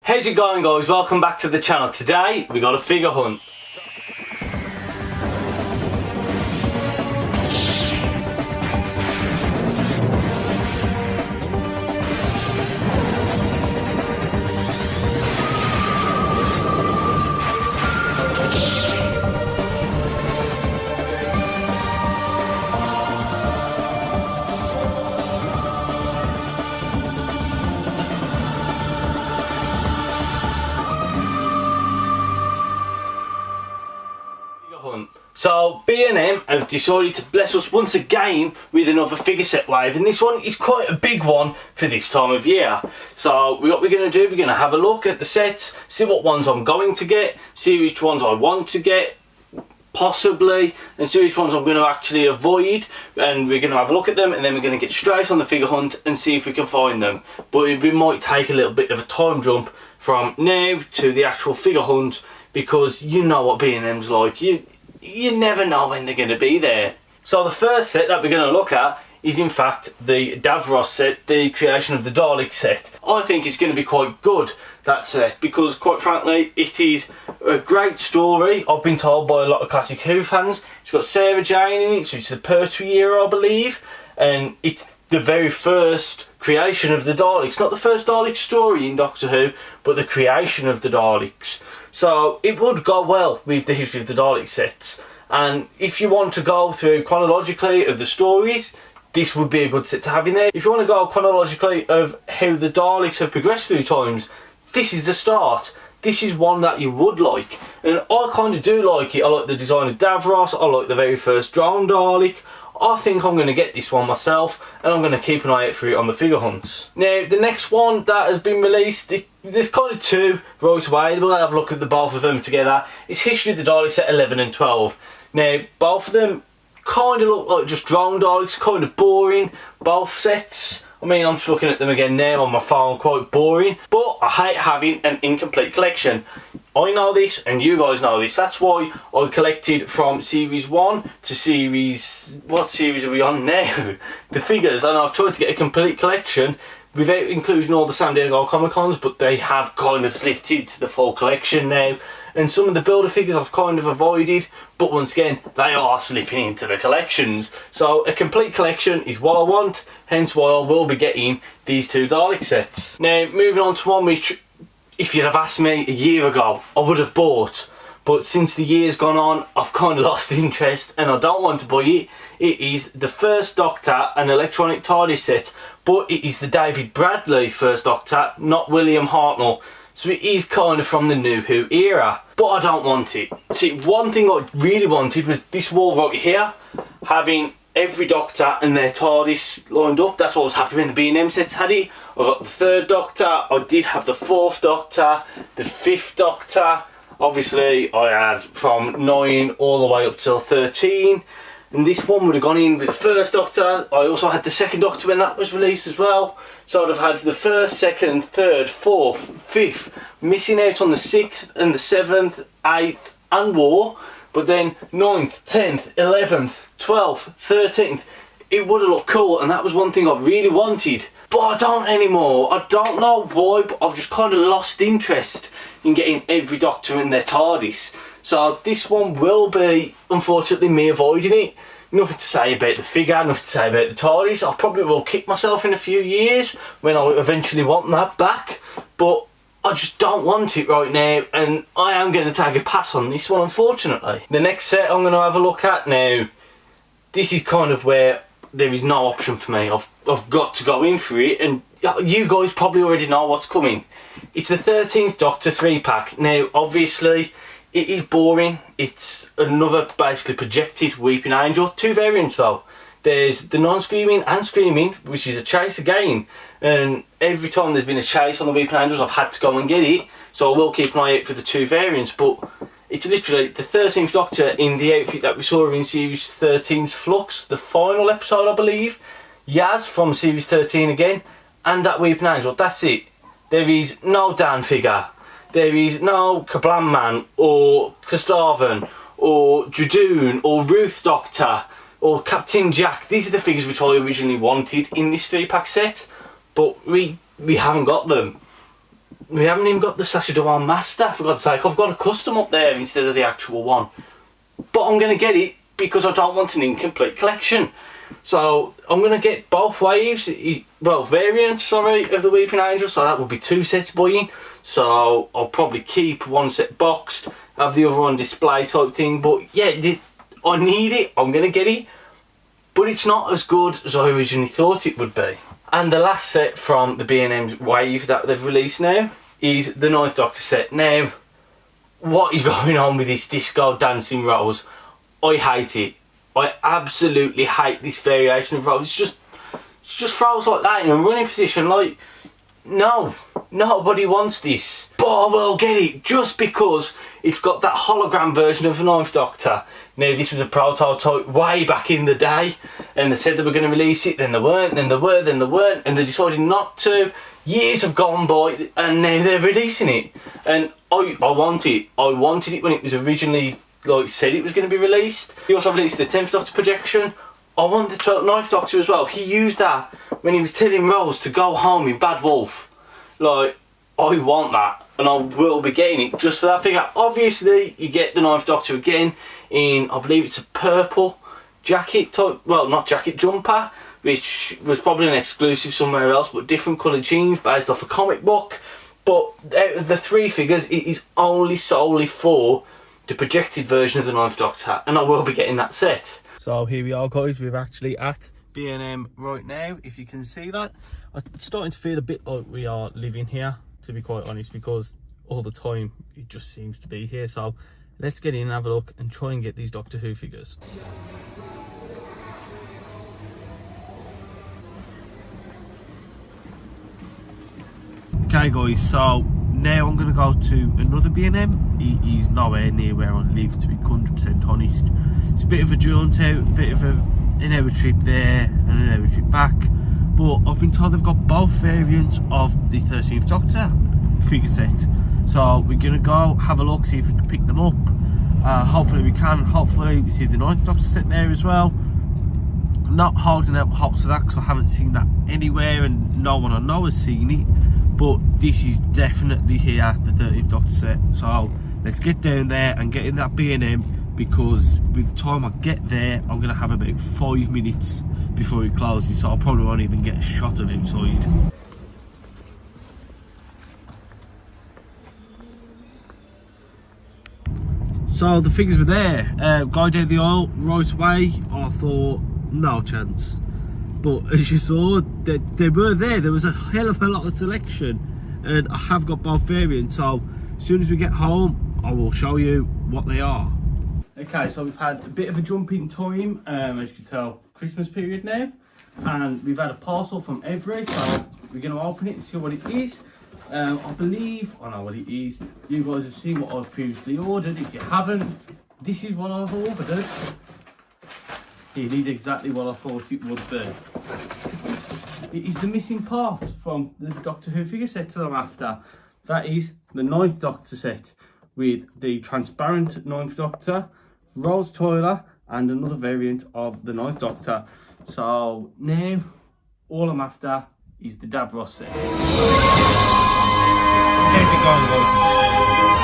How's it going, guys? Welcome back to the channel. Today we got a figure hunt. So B&M have decided to bless us once again with another figure set wave, and this one is quite a big one for this time of year. So what we're going to do, we're going to have a look at the sets, see what ones I'm going to get, see which ones I want to get possibly, and see which ones I'm going to actually avoid, and we're going to have a look at them, and then we're going to get straight on the figure hunt and see if we can find them. But we might take a little bit of a time jump from now to the actual figure hunt, because you know what B&M's like. You never know when they're going to be there. So the first set that we're going to look at is in fact the Davros set, the creation of the Dalek set. I think it's going to be quite good, that set, because quite frankly it is a great story. I've been told by a lot of Classic Who fans. It's got Sarah Jane in it, so it's the Pertwee era, I believe, and it's the very first creation of the Daleks. Not the first Dalek story in Doctor Who, but the creation of the Daleks. So it would go well with the history of the Dalek sets, and if you want to go through chronologically of the stories, this would be a good set to have in there. If you want to go chronologically of how the Daleks have progressed through times, this is the start. This is one that you would like, and I kind of do like it. I like the design of Davros, I like the very first drone Dalek. I think I'm going to get this one myself, and I'm going to keep an eye out for it on the figure hunts. Now, the next one that has been released, there's kind of two right away. We'll have a look at the both of them together. It's History of the Daleks set 11 and 12. Now, both of them kind of look like just drone Daleks, kind of boring, both sets. I mean, I'm just looking at them again now on my phone, quite boring. But I hate having an incomplete collection. I know this, and you guys know this. That's why I collected from Series 1 to Series... What series are we on now? The figures. And I've tried to get a complete collection without including all the San Diego Comic-Cons, but they have kind of slipped into the full collection now. And some of the builder figures I've kind of avoided, but once again, they are slipping into the collections. So a complete collection is what I want, hence why I will be getting these two Dalek sets. Now, moving on to one which, if you'd have asked me a year ago, I would have bought. But since the year's gone on, I've kind of lost interest and I don't want to buy it. It is the First Doctor, an electronic TARDIS set, but it is the David Bradley First Doctor, not William Hartnell. So it is kind of from the New Who era, but I don't want it. See, one thing I really wanted was this wall right here, having every Doctor and their TARDIS lined up. That's what I was happy when the B&M sets had it. I got the Third Doctor, I did have the Fourth Doctor, the Fifth Doctor. Obviously I had from 9 all the way up till 13. And this one would have gone in with the First Doctor. I also had the Second Doctor when that was released as well. So I'd have had the First, Second, Third, Fourth, Fifth, missing out on the 6th and the 7th, 8th and War. But then 9th, 10th, 11th, 12th, 13th, it would have looked cool, and that was one thing I really wanted. But I don't anymore. I don't know why, but I've just kind of lost interest in getting every Doctor in their TARDIS. So this one will be, unfortunately, me avoiding it. Nothing to say about the figure, nothing to say about the TARDIS. I probably will kick myself in a few years when I eventually want that back. But I just don't want it right now, and I am going to take a pass on this one, unfortunately. The next set I'm going to have a look at now, this is kind of where there is no option for me. I've got to go in for it, and you guys probably already know what's coming. It's the 13th Doctor 3-pack. Now, obviously, it is boring. It's another basically projected Weeping Angel. Two variants though. There's the non-screaming and screaming, which is a chase again. And every time there's been a chase on the Weeping Angels, I've had to go and get it. So I will keep an eye out for the two variants. But it's literally the 13th Doctor in the outfit that we saw in Series 13's Flux, the final episode I believe. Yaz from Series 13 again, and that Weeping Angel. That's it. There is no Dan figure. There is no Kablam Man, or Gustavan, or Jadoon, or Ruth Doctor, or Captain Jack. These are the figures which I originally wanted in this 3-pack set, but we haven't got them. We haven't even got the Sacha Dhawan Master, for God's sake. I've got a custom up there instead of the actual one. But I'm going to get it because I don't want an incomplete collection. So I'm going to get both waves, well, variants, sorry, of the Weeping Angel. So that would be 2 sets buying. So I'll probably keep one set boxed, have the other on display type thing. But yeah, I need it, I'm going to get it. But it's not as good as I originally thought it would be. And the last set from the B&M wave that they've released now is the 9th Doctor set. Now, what is going on with this disco dancing Rose? I hate it. I absolutely hate this variation of Rose. It's just Rose like that in a running position. Like, no, nobody wants this. But I will get it just because it's got that hologram version of the 9th Doctor. Now, this was a prototype way back in the day, and they said they were going to release it, then they weren't, then they were, then they weren't, and they decided not to. Years have gone by, and now they're releasing it. And I want it. I wanted it when it was originally, like, said it was going to be released. He also released the 10th Doctor projection. I want the 9th Doctor as well. He used that when he was telling Rose to go home in Bad Wolf. Like, I want that, and I will be getting it just for that figure. Obviously, you get the 9th Doctor again in, I believe it's a purple jacket type, well, not jacket, jumper, which was probably an exclusive somewhere else, but different coloured jeans based off a comic book. But out of the 3 figures, it is only solely for the projected version of the 9th Doctor, and I will be getting that set. So here we are, guys. We're actually at B&M right now, if you can see that. I'm starting to feel a bit like we are living here, to be quite honest, because all the time it just seems to be here. So let's get in and have a look and try and get these Doctor Who figures. Okay guys, so now I'm going to go to another B&M. He is nowhere near where I live, to be 100% honest. It's a bit of a jaunt out, a bit of an hour trip there and an hour trip back. But I've been told they've got both variants of the 13th Doctor figure set. So we're going to go have a look, see if we can pick them up. Hopefully we can. Hopefully we see the 9th Doctor set there as well. I'm not holding out hopes for that because I haven't seen that anywhere and no one I know has seen it. But this is definitely here, the 13th Doctor set. So let's get down there and get in that B&M, because by the time I get there, I'm going to have about 5 minutes before he closes, so I probably won't even get a shot of outside. So the figures were there. Guy down the aisle right away, I thought no chance. But as you saw, they were there. There was a hell of a lot of selection, and I have got both variants. So as soon as we get home, I will show you what they are. Okay, so we've had a bit of a jump in time, as you can tell, Christmas period now, and we've had a parcel from Every, so we're going to open it and see what it is. I believe I know what it is. You guys have seen what I've previously ordered. If you haven't, this is what I've ordered. It is exactly what I thought it would be. It is the missing part from the Doctor Who figure set that I'm after. That is the 9th Doctor set with the transparent 9th Doctor, Rose Toiler, and another variant of the 9th Doctor. So now all I'm after is the Davros set. How's it going, guys?